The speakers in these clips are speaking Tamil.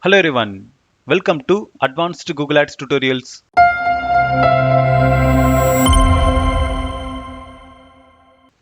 Hello everyone, welcome to Advanced Google Ads Tutorials.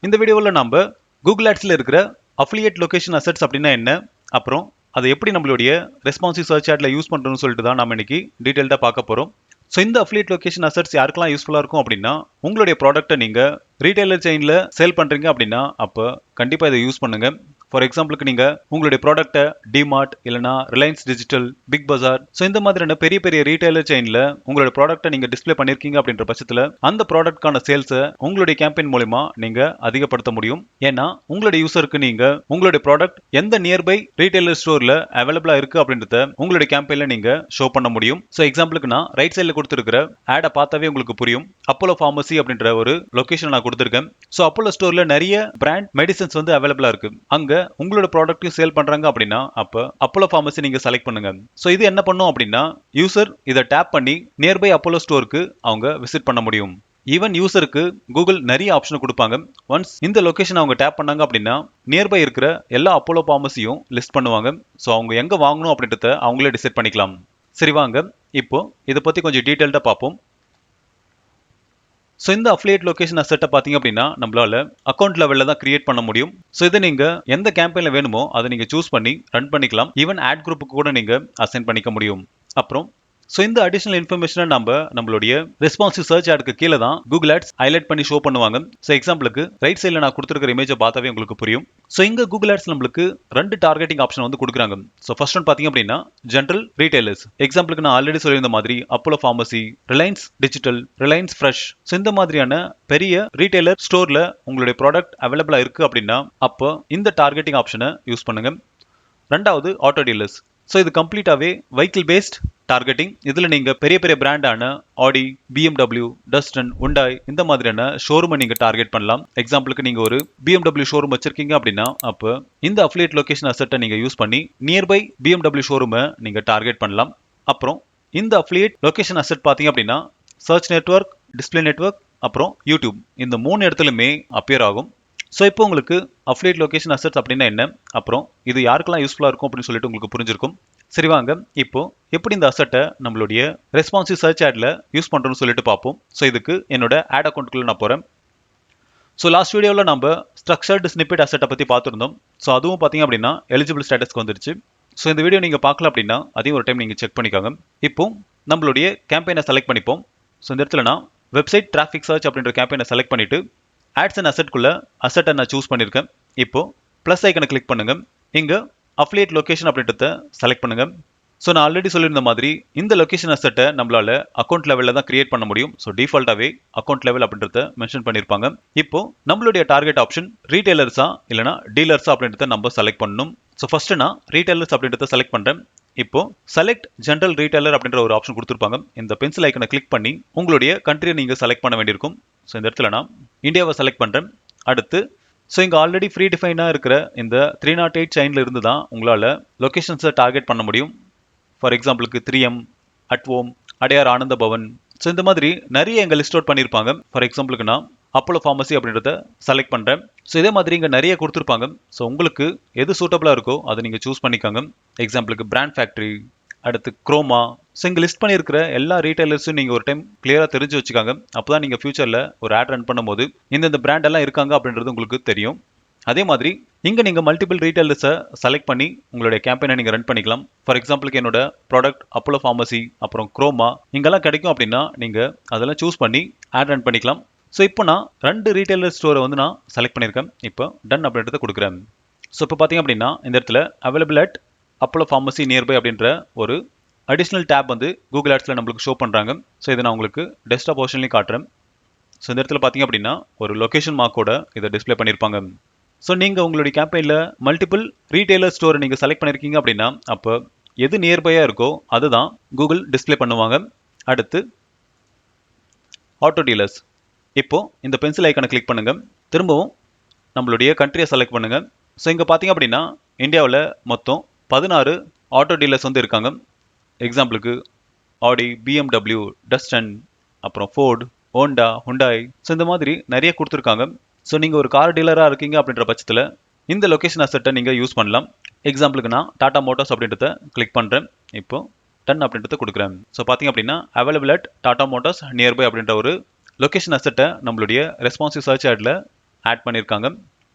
இந்த வீடியோவில் நம்ம Google Adsல இருக்கிற affiliate location assets அப்படின்னா என்ன, அப்புறம் அதை எப்படி நம்மளுடைய ரெஸ்பான்சிவ் சர்ச் ஆட்ல யூஸ் பண்றோம்னு சொல்லிட்டு தான் நம்ம இன்னைக்கு டீடைல்டா பார்க்க போறோம். ஸோ இந்த அஃபிலியேட் லொகேஷன் அசட்ஸ் யாருக்கெல்லாம் யூஸ்ஃபுல்லாக இருக்கும் அப்படின்னா, உங்களுடைய ப்ராடக்ட்டை நீங்கள் ரீட்டைலர் செயினில் சேல் பண்ணுறீங்க அப்படின்னா அப்போ கண்டிப்பாக இதை யூஸ் பண்ணுங்க. ஃபார் எக்ஸாம்பிளுக்கு நீங்கள் உங்களுடைய ப்ராடக்ட்டை டிமார்ட் இல்லைனா ரிலையன்ஸ் டிஜிட்டல், பிக் பஜார், ஸோ இந்த மாதிரியான பெரிய பெரிய ரீட்டைலர் செயினில் உங்களுடைய ப்ராடக்ட்டை நீங்கள் டிஸ்பிளே பண்ணியிருக்கீங்க அப்படின்ற பட்சத்தில் அந்த ப்ராடக்ட்கான சேல்ஸை உங்களுடைய கேம்பெயின் மூலமா நீங்கள் அதிகப்படுத்த முடியும். ஏன்னா உங்களுடைய யூசருக்கு நீங்கள் உங்களுடைய ப்ராடக்ட் எந்த நியர்பை ரீட்டைலர் ஸ்டோரில் அவைலபிளாக இருக்குது அப்படின்றத உங்களுடைய கேம்பெயினில் நீங்கள் ஷோ பண்ண முடியும். ஸோ எக்ஸாம்பிளுக்கு நான் ரைட் சைடில் கொடுத்துருக்கிற ஆடை பார்த்தாவே உங்களுக்கு புரியும். அப்போலோ ஃபார்மசி அப்படின்ற ஒரு லொகேஷன் நான் கொடுத்துருக்கேன். ஸோ அப்போலோ ஸ்டோர்ல நிறைய பிராண்ட் மெடிசன்ஸ் வந்து அவைலபிளா இருக்கு. அங்க உங்களோட ப்ராடக்ட்டையும் சேல் பண்றாங்க அப்படின்னா அப்போ அப்போலோ ஃபார்மசி நீங்க செலக்ட் பண்ணுங்க. ஸோ இது என்ன பண்ணும் அப்படின்னா, யூசர் இதை டேப் பண்ணி நியர்பை அப்போலோ ஸ்டோருக்கு அவங்க விசிட் பண்ண முடியும். ஈவன் யூசருக்கு கூகுள் நிறைய ஆப்ஷன் கொடுப்பாங்க. ஒன்ஸ் இந்த லொகேஷன் அவங்க டேப் பண்ணாங்க அப்படின்னா நியர்பை இருக்கிற எல்லா அப்போலோ ஃபார்மசியும் லிஸ்ட் பண்ணுவாங்க. ஸோ அவங்க எங்க வாங்கணும் அப்படின்றத அவங்களே டிசைட் பண்ணிக்கலாம். சரி வாங்க இப்போ இதை பத்தி கொஞ்சம் டீடைல்டா பார்ப்போம். ஸோ இந்த அஃபிலியேட் லொகேஷன் அசெட்டை பார்த்தீங்க அப்படின்னா நம்மளால அக்கௌண்ட் லெவலில் தான் கிரியேட் பண்ண முடியும். ஸோ இதை நீங்கள் எந்த கேம்பெயினில் வேணுமோ அதை நீங்கள் சூஸ் பண்ணி ரன் பண்ணிக்கலாம். ஈவன் ஆட் குரூப்புக்கு கூட நீங்கள் அசைன் பண்ணிக்க முடியும். அப்புறம் ஸோ இந்த அடிஷனல் இன்ஃபர்மேஷனை நம்மளுடைய ரெஸ்பான்சிவ் சர்ச் ஆடுக்கு கீழே தான் கூகுள் ஆட்ஸ் ஹைலைட் பண்ணி ஷோ பண்ணுவாங்க. ஸோ எக்ஸாம்பிளுக்கு ரைட் சைடில் நான் கொடுத்துருக்கிற இமேஜை பார்த்தாவே உங்களுக்கு புரியும். ஸோ இங்கே கூகுள் ஆட்ஸ் நம்மளுக்கு 2 டார்கெட்டிங் ஆப்ஷன் வந்து கொடுக்குறாங்க. ஸோ ஃபர்ஸ்ட் ஒன் பார்த்தீங்க அப்படின்னா ஜென்ரல் ரீட்டைலர்ஸ். எக்ஸாம்பிளுக்கு நான் ஆல்ரெடி சொல்லியிருந்த மாதிரி Apollo pharmacy, Reliance digital, Reliance fresh, so இந்த மாதிரியான பெரிய ரீட்டைலர் ஸ்டோரில் உங்களுடைய ப்ராடக்ட் அவைலபிளாக இருக்குது அப்படின்னா அப்போ இந்த டார்கெட்டிங் ஆப்ஷனை யூஸ் பண்ணுங்க. ரெண்டாவது ஆட்டோ டீலர்ஸ். ஸோ இது கம்ப்ளீட்டாகவே வெஹிக்கிள் பேஸ்ட் டார்கெட்டிங். இதில் நீங்கள் பெரிய பெரிய பிராண்டான ஆடி, BMW, டஸ்டன், உண்டாய் இந்த மாதிரியான ஷோரூமை நீங்கள் டார்கெட் பண்ணலாம். எக்ஸாம்பிளுக்கு நீங்கள் ஒரு BMW ஷோரூம் வச்சிருக்கீங்க அப்படின்னா அப்போ இந்த அஃபிலியேட் லொகேஷன் அசெட்டை நீங்கள் யூஸ் பண்ணி நியர்பை BMW ஷோரூமை நீங்கள் டார்கெட் பண்ணலாம். அப்புறம் இந்த அஃபிலியேட் லொகேஷன் அசெட் பார்த்தீங்க அப்படின்னா சர்ச் நெட்வொர்க், டிஸ்பிளே நெட்வொர்க், அப்புறம் யூடியூப் இந்த 3 இடத்துலையுமே அப்பியர் ஆகும். ஸோ இப்போ உங்களுக்கு அஃபிலியேட் லொகேஷன் அசெட்ஸ் அப்படின்னா என்ன, அப்புறம் இது யாருக்கெல்லாம் யூஸ்ஃபுல்லாக இருக்கும் அப்படின்னு சொல்லிட்டு உங்களுக்கு புரிஞ்சிருக்கும். சரி வாங்க இப்போ எப்படி இந்த அசெட்டை நம்மளுடைய ரெஸ்பான்சிவ் சர்ச் ஆட்ல யூஸ் பண்ணுறோம்னு சொல்லிட்டு பார்ப்போம். ஸோ இதுக்கு என்னோட ஆட் அக்கௌண்ட்டுக்குள்ள நான் போகிறேன். ஸோ லாஸ்ட் வீடியோவில் நம்ம ஸ்ட்ரக்சர்டு ஸ்னிப்பெட் அசெட்டை பற்றி பார்த்துருந்தோம். ஸோ அதுவும் பார்த்தீங்க அப்படின்னா எலிஜிபிள் ஸ்டேட்டஸ்க்கு வந்துருச்சு. ஸோ இந்த வீடியோ நீங்கள் பார்க்கல அப்படின்னா அதையும் ஒரு டைம் நீங்கள் செக் பண்ணிக்கோங்க. இப்போ நம்மளுடைய கேம்பெயினை செலக்ட் பண்ணிப்போம். ஸோ இந்த இடத்துல நான் வெப்சைட் டிராஃபிக் சர்ச் அப்படின்ற கேம்பெயினை செலக்ட் பண்ணிட்டு ஆட்ஸ் அண்ட் அசெட்குள்ள அசெட்டை நான் சூஸ் பண்ணியிருக்கேன். இப்போ ப்ளஸ் ஐக்கனை கிளிக் பண்ணுங்க. இங்கே அஃபிலியேட் லொகேஷன் அப்படின்றத செலக்ட் பண்ணுங்க. ஸோ நான் ஆல்ரெடி சொல்லியிருந்த மாதிரி இந்த லொகேஷன் அசெட்டை நம்மளால அக்கௌண்ட் லெவலில் தான் கிரியேட் பண்ண முடியும். ஸோ டிஃபால்ட்டாகவே அக்கௌண்ட் லெவல் அப்படின்றத மென்ஷன் பண்ணியிருப்பாங்க. இப்போ நம்மளுடைய டார்கெட் ஆப்ஷன் ரீட்டைலர்ஸா இல்லைனா டீலர்ஸா அப்படின்றத நம்ம செலக்ட் பண்ணணும். ஸோ ஃபர்ஸ்ட் நான் ரீட்டைலர்ஸ் அப்படின்றத செலக்ட் பண்ணுறேன். இப்போ செலக்ட் ஜென்ரல் ரீட்டைலர் அப்படின்ற ஒரு ஆப்ஷன் கொடுத்துருப்பாங்க. இந்த பென்சில் ஐக்கனை கிளிக் பண்ணி உங்களுடைய கண்ட்ரியை நீங்கள் செலக்ட் பண்ண வேண்டியிருக்கும். ஸோ இந்த இடத்துல நான் இந்தியாவை செலக்ட் பண்ணுறேன். அடுத்து ஸோ இங்கே ஆல்ரெடி ஃப்ரீ டிஃபைனாக இருக்கிற இந்த 308 செயினில் இருந்து தான் உங்களால் லொகேஷன்ஸை டார்கெட் பண்ண முடியும். ஃபார் எக்ஸாம்பிளுக்கு 3M, at home, Adyar Ananda Pawan, so இந்த மாதிரி நிறைய எங்கள் லிஸ்ட் அவுட் பண்ணியிருப்பாங்க. ஃபார் எக்ஸாம்பிளுக்கு நான் அப்போலோ ஃபார்மசி அப்படின்றத செலக்ட் பண்ணுறேன். ஸோ இதே மாதிரி இங்கே நிறைய கொடுத்துருப்பாங்க. ஸோ உங்களுக்கு எது சூட்டபிளாக இருக்கோ அதை நீங்கள் சூஸ் பண்ணிக்கோங்க. எக்ஸாம்பிளுக்கு பிராண்ட் ஃபேக்ட்ரி, அடுத்து குரோமா. ஸோ இங்கே லிஸ்ட் பண்ணியிருக்கிற எல்லா ரீட்டைலர்ஸும் நீங்கள் ஒரு டைம் கிளியராக தெரிஞ்சு வச்சுக்காங்க. அப்போ தான் நீங்கள் ஃபியூச்சரில் ஒரு ஆட் ரன் பண்ணும்போது இந்த பிராண்ட் எல்லாம் இருக்காங்க அப்படின்றது உங்களுக்கு தெரியும். அதே மாதிரி இங்கே நீங்கள் மல்டிபிள் ரீட்டைலர்ஸை செலக்ட் பண்ணி உங்களுடைய கேம்பெயினை நீங்கள் ரன் பண்ணிக்கலாம். ஃபார் எக்ஸாம்பிளுக்கு என்னோட ப்ராடக்ட் அப்போலோ ஃபார்மசி, அப்புறம் குரோமா இங்கெல்லாம் கிடைக்கும் அப்படின்னா நீங்கள் அதெல்லாம் சூஸ் பண்ணி ஆட் ரன் பண்ணிக்கலாம். ஸோ இப்போ நான் 2 ரீட்டைலர் ஸ்டோரை வந்து நான் செலக்ட் பண்ணியிருக்கேன். இப்போ டன் அப்படின்றத கொடுக்குறேன். ஸோ இப்போ பார்த்தீங்க அப்படின்னா இந்த இடத்துல available at Apollo pharmacy nearby அப்படின்ற ஒரு அடிஷ்னல் டேப் வந்து கூகுள் ஆட்ஸில் நம்மளுக்கு ஷோ பண்ணுறாங்க. ஸோ இதை நான் உங்களுக்கு டெஸ்க்டாப் ஆப்ஷன்லையும் காட்டுறேன். ஸோ இந்த இடத்துல பார்த்தீங்க அப்படின்னா ஒரு லொகேஷன் மார்க்கோட இதை டிஸ்பிளே பண்ணியிருப்பாங்க. ஸோ நீங்கள் உங்களுடைய கேம்பெயினில் மல்டிபிள் ரீட்டைலர் ஸ்டோரை நீங்கள் செலக்ட் பண்ணியிருக்கீங்க அப்படின்னா அப்போ எது நியர்பையாக இருக்கோ அதுதான் கூகுள் டிஸ்பிளே பண்ணுவாங்க. அடுத்து ஆட்டோ டீலர்ஸ். இப்போ இந்த பென்சில் ஐக்கனை கிளிக் பண்ணுங்க. திரும்பவும் நம்மளுடைய கண்ட்ரியை செலக்ட் பண்ணுங்க. ஸோ இங்கே பார்த்தீங்க அப்படின்னா இந்தியாவில் மொத்தம் 16 ஆட்டோ டீலர்ஸ் வந்து இருக்காங்க. எக்ஸாம்பிளுக்கு ஆடி, BMW, டஸ்டன், அப்புறம் ஃபோர்டு, ஹோண்டா, ஹுண்டாய், ஸோ இந்த மாதிரி நிறைய கொடுத்துருக்காங்க. ஸோ நீங்கள் ஒரு கார் டீலராக இருக்கீங்க அப்படின்ற பட்சத்தில் இந்த லொகேஷன் அசெட்டை நீங்கள் யூஸ் பண்ணலாம். எக்ஸாம்பிளுக்கு நான் டாடா மோட்டார்ஸ் அப்படின்றத கிளிக் பண்ணுறேன். இப்போ டன் அப்படின்றத கொடுக்குறேன். ஸோ பார்த்தீங்க அப்படின்னா available at Tata Motors nearby அப்படின்ற ஒரு லொகேஷன் அசெட்டை நம்மளுடைய ரெஸ்பான்சிவ் சர்ச் ஆடில் ஆட் பண்ணியிருக்காங்க.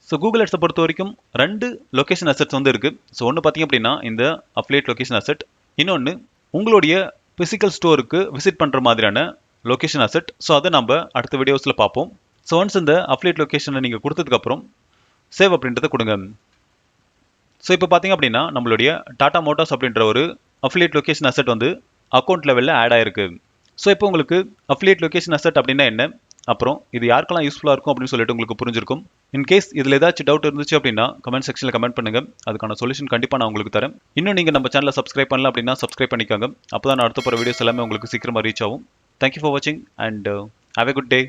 ஸோ கூகுள் அட்ஸை பொறுத்த வரைக்கும் 2 லொகேஷன் அசெட்ஸ் வந்து இருக்குது. ஸோ ஒன்று பார்த்தீங்க அப்படின்னா இந்த அஃபிலியேட் லொகேஷன் அசெட், இன்னொன்று உங்களுடைய பிசிக்கல் ஸ்டோருக்கு விசிட் பண்ணுற மாதிரியான லொகேஷன் அசெட். ஸோ அதை நம்ம அடுத்த வீடியோஸில் பார்ப்போம். ஸோ ஒன்ஸ் இந்த அஃபிலியேட் லொகேஷனை நீங்கள் கொடுத்ததுக்கப்புறம் சேவ் அப்படின்றத கொடுங்க. ஸோ இப்போ பார்த்தீங்க அப்படின்னா நம்மளுடைய டாடா மோட்டார்ஸ் அப்படின்ற ஒரு அஃபிலியேட் லொகேஷன் அசெட் வந்து அக்கௌண்ட் லெவலில் ஆட் ஆயிருக்கு. ஸோ இப்போ உங்களுக்கு அஃபிலியேட் லொகேஷன் அசெட் அப்படின்னா என்ன, அப்புறம் இது யாருக்கெல்லாம் யூஸ்ஃபுல்லாக இருக்கும் அப்படின்னு சொல்லிட்டு உங்களுக்கு புரிஞ்சிருக்கும். இன்கேஸ் இதில் ஏதாச்சும் டவுட் இருந்துச்சு அப்படின்னா கமெண்ட் செக்ஷனில் கமெண்ட் பண்ணுங்க. அதுக்கான சொல்யூஷன் கண்டிப்பாக நான் உங்களுக்கு தரேன். இன்னும் நீங்கள் நம்ம சேனலை சப்ஸ்கிரைப் பண்ணல அப்படின்னா சப்ஸ்கிரைப் பண்ணிக்கோங்க. அப்போ தான் நான் அடுத்த போகிற வீடியோஸ் எல்லாமே உங்களுக்கு சீக்கிரமாக ரீச் ஆகும். தேங்க்யூ ஃபார் வாட்சிங் and have a good day.